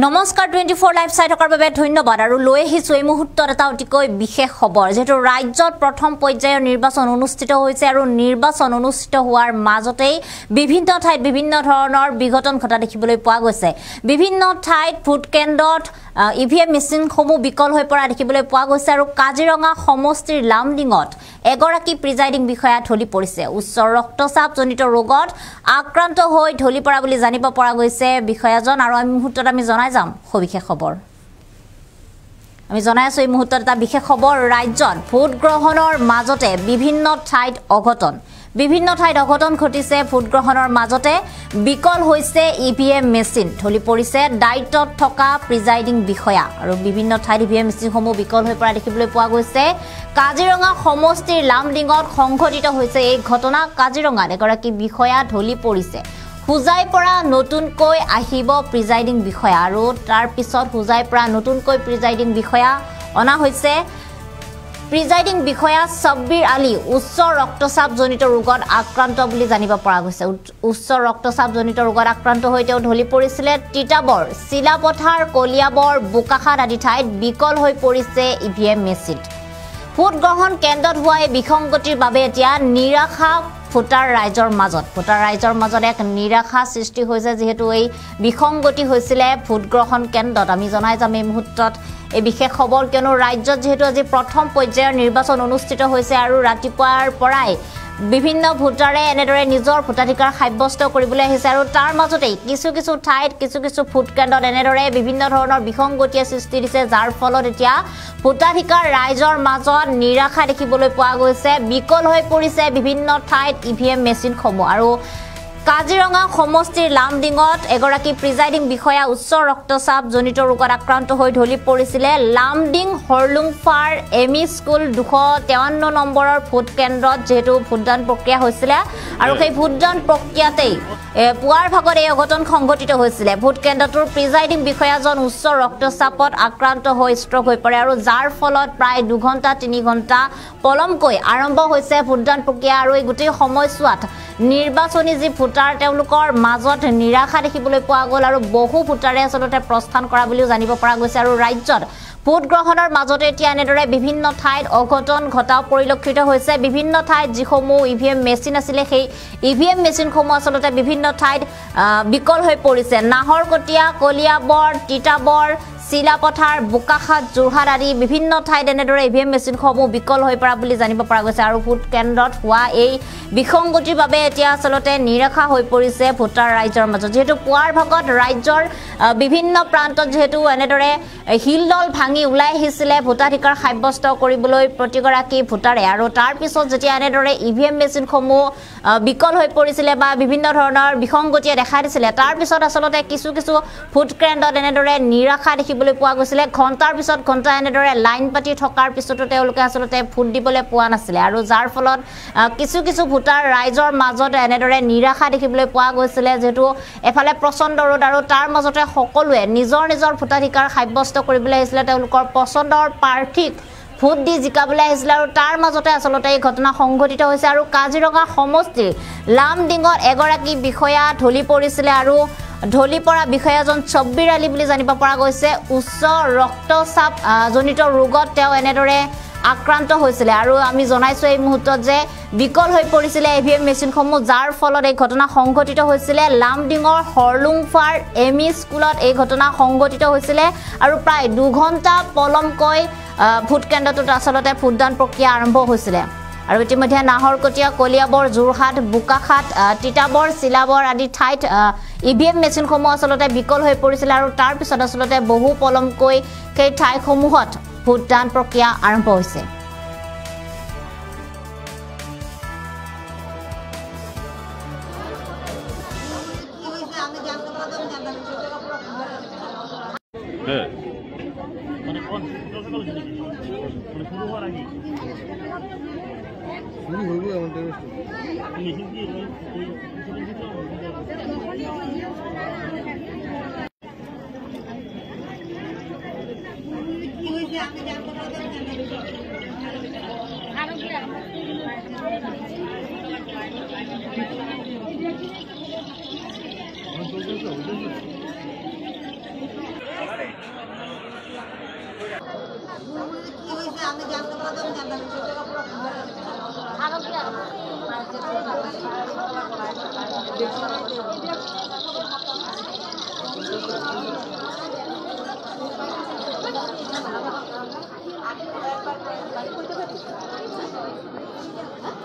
নমস্কাৰ 24 লাইভ চাই থকাৰ বাবে ধন্যবাদ আৰু লৈ আহিছো এই মুহূৰ্তত এটা অতিকৈ বিশেষ খবৰ যেটো ৰাজ্যত প্ৰথম পৰ্যায়ৰ নিৰ্বাচন অনুষ্ঠিত হৈছে আৰু নিৰ্বাচন অনুষ্ঠিত হোৱাৰ মাজতেই বিভিন্ন ঠাইত বিভিন্ন ধৰণৰ বিঘটন ঘটা দেখিবলৈ পোৱা গৈছে বিভিন্ন ঠাইত ভোট কেন্দ্ৰত ইভিএম মেচিন সমূহ বিকল হৈ পৰা দেখিবলৈ পোৱা গৈছে আৰু কাজিৰঙা সমষ্টিৰ লামডিঙত এগৰাকী প্ৰিজাইডিং বিষয়া ঢলি পৰিছে উচ্চ ৰক্তচাপ জনিত ৰোগত আক্ৰান্ত হৈ ঢলি পৰা বুলি জানিব পৰা গৈছে বিষয়াজন আৰু এই মুহূৰ্তত আমি জনাই যাম সবিশেষ খবৰ আমি জনাই আছো এই মুহূৰ্তত এটা বিশেষ খবৰ ৰাজ্যত ভোট গ্ৰহণৰ মাজতে বিভিন্ন ঠাইত অঘটন ঘটিছে ভোট গ্ৰহণৰ মাজতে বিকল হৈছে ইভিএম মেচিন ঢলি পৰিছে দায়িত্বত থকা প্ৰিজাইডিং বিষয়া আৰু বিভিন্ন ঠাইত ইভিএম মেচিনসমূহ বিকল হৈ পৰা দেখিবলৈ পোৱা গৈছে কাজিৰঙা সমষ্টিৰ লামডিঙত সংঘটিত হৈছে এই ঘটনা কাজিৰঙাত এগৰাকী বিষয়া ঢলি পৰিছে হুজাই পৰা নতুনকৈ আহিব প্ৰিজাইডিং বিষয়া আৰু তাৰ পিছত হুজাই পৰা নতুনকৈ প্ৰিজাইডিং বিষয়া অনা হৈছে প্ৰিজাইডিং বিষয়া সাব্বিৰ আলী উচ্চ ৰক্তচাপ জনিত ৰোগত আক্ৰান্ত বুলি জানিব পৰা গৈছে উচ্চ ৰক্তচাপ জনিত ৰোগত আক্ৰান্ত হৈ তেওঁ ঢলি পৰিছিল তিতাবৰ চিলাপথাৰ কলিয়াবৰ বুকাখাত আদি ঠাইত বিকল হৈ পৰিছে ইভিএম মেচিন ভোট গ্ৰহণ কেন্দ্ৰত হোৱা এই বিসংগতিৰ বাবে এতিয়া নিৰাশা ভোটাৰ ৰাইজৰ মাজত এক নিৰাশা সৃষ্টি হৈছে যেহেতু এই বিসংগতি হৈছিল ভোট গ্ৰহণ কেন্দ্ৰত আমি জনাই যাম এই মুহূৰ্তত এই বিশেষ খবৰ কিয়নো ৰাজ্যত যেহেতু আজি প্ৰথম পৰ্যায়ৰ নিৰ্বাচন অনুষ্ঠিত হৈছে আৰু ৰাতিপুৱাৰ পৰাই বিভিন্ন ভোটাৰে এনেদৰে নিজৰ ভোটাধিকাৰ সাব্যস্ত কৰিবলৈ আহিছে আৰু তাৰ মাজতেই কিছু ঠাইত কিছু ভোট কেন্দ্ৰত এনেদৰে বিভিন্ন ধৰণৰ বিসংগতিয়ে সৃষ্টি দিছে যাৰ ফলত এতিয়া ভোটাধিকাৰ ৰাইজৰ মাজত নিৰাশা দেখিবলৈ পোৱা গৈছে বিকল হৈ পৰিছে বিভিন্ন ঠাইত ইভিএম মেচিনসমূহ আৰু কাজিৰঙা সমষ্টিৰ লামডিঙত এগৰাকী প্ৰিজাইডিং বিষয়া উচ্চ ৰক্তচাপ জনিত ৰোগত আক্ৰান্ত হৈ ঢলি পৰিছিল লামডিং হৰলুংফাৰ এমি স্কুল 253 নম্বৰৰ ভোট কেন্দ্ৰত যেহেতু ভোটদান প্ৰক্ৰিয়া হৈছিল আৰু সেই ভোটদান প্ৰক্ৰিয়াতেই পুৱাৰ ভাগত এই অঘটন সংঘটিত হৈছিল ভোট কেন্দ্ৰটোৰ প্ৰিজাইডিং বিষয়াজন উচ্চ ৰক্তচাপত আক্ৰান্ত হৈ ষ্ট্ৰক হৈ পৰে আৰু যাৰ ফলত প্ৰায় 2 ঘণ্টা 3 ঘণ্টা পলমকৈ আৰম্ভ হৈছে ভোটদান প্ৰক্ৰিয়া আৰু এই গোটেই সময়ছোৱাত নিৰ্বাচনী যি ভোটাৰ তেওঁলোকৰ মাজত নিৰাশা দেখিবলৈ পোৱা গ'ল আৰু বহু ভোটাৰে আসলতে প্ৰস্থান কৰা বুলিও জানিব পৰা গৈছে আৰু ৰাজ্যত ভোট গ্ৰহণৰ মাজতে এতিয়া এনেদৰে বিভিন্ন ঠাইত অঘটন ঘটা পৰিলক্ষিত হৈছে বিভিন্ন ঠাইত যিসমূহ ইভিএম মেচিন আছিল সেই ইভিএম মেচিনসমূহ আসলতে বিভিন্ন ঠাইত বিকল হৈ পৰিছে নাহৰকটীয়া কলিয়াবৰ তিতাবৰ চিলাপথাৰ বুকাখাত যোৰহাট আদি বিভিন্ন ঠাইত এনেদৰে ইভিএম মেচিনসমূহ বিকল হৈ পৰা বুলি জানিব পৰা গৈছে আৰু ভোট কেন্দ্ৰত হোৱা এই বিসংগতিৰ বাবে এতিয়া আসলতে নিৰাশা হৈ পৰিছে ভোটাৰ ৰাইজৰ মাজত যেহেতু পুৱাৰ ভাগত ৰাজ্যৰ বিভিন্ন প্ৰান্তত যেহেতু এনেদৰে হিলদল ভাঙি ওলাই আহিছিল ভোটাধিকাৰ সাব্যস্ত কৰিবলৈ প্ৰতিগৰাকী ভোটাৰে আৰু তাৰ পিছত যেতিয়া এনেদৰে ইভিএম মেচিনসমূহ বিকল হৈ পৰিছিল বা বিভিন্ন ধৰণৰ বিসংগতিয়ে দেখা দিছিল তাৰ পিছত আসলতে কিছু ভোট কেন্দ্ৰত এনেদৰে নিৰাশা দেখিবলৈ পোৱা গৈছিল ঘণ্টাৰ পিছত ঘণ্টা এনেদৰে লাইন পাতি থকাৰ পিছতো তেওঁলোকে আসলতে ভোট দিবলৈ পোৱা নাছিল আৰু যাৰ ফলত কিছু ভোটাৰ ৰাইজৰ মাজত এনেদৰে নিৰাশা দেখিবলৈ পোৱা গৈছিল যেহেতু এফালে প্ৰচণ্ড ৰ'দ আৰু তাৰ মাজতে সকলোৱে নিজৰ ভোটাধিকাৰ সাব্যস্ত কৰিবলৈ আহিছিল তেওঁলোকৰ পছন্দৰ প্ৰাৰ্থীক ভোট দি জিকাবলৈ আহিছিল আৰু তাৰ মাজতে আসলতে এই ঘটনা সংঘটিত হৈছে আৰু কাজিৰঙা সমষ্টিৰ লামডিঙত এগৰাকী বিষয়া ঢলি পৰিছিল আৰু ঢলি পৰা বিষয়াজন সাব্বিৰ আলী বুলি জানিব পৰা গৈছে উচ্চ ৰক্তচাপ জনিত ৰোগত তেওঁ এনেদৰে আক্ৰান্ত হৈছিল আৰু আমি জনাইছো এই মুহূৰ্তত যে বিকল হৈ পৰিছিল ইভিএম মেচিনসমূহ যাৰ ফলত এই ঘটনা সংঘটিত হৈছিল লামডিঙৰ হৰলুংফাৰ এমি স্কুলত এই ঘটনা সংঘটিত হৈছিল আৰু প্ৰায় 2 ঘণ্টা পলমকৈ ভোট কেন্দ্ৰটোত আসলতে ভোটদান প্ৰক্ৰিয়া আৰম্ভ হৈছিল আৰু ইতিমধ্যে নাহৰকটীয়া কলিয়াবৰ যোৰহাট বুকাখাত তিতাবৰ চিলাবৰ আদি ঠাইত ইভিএম মেচিনসমূহ আসলতে বিকল হৈ পৰিছিল আৰু তাৰ পিছত আসলতে বহু পলমকৈ সেই ঠাইসমূহত ভোটদান প্ৰক্ৰিয়া আৰম্ভ হৈছে Hah?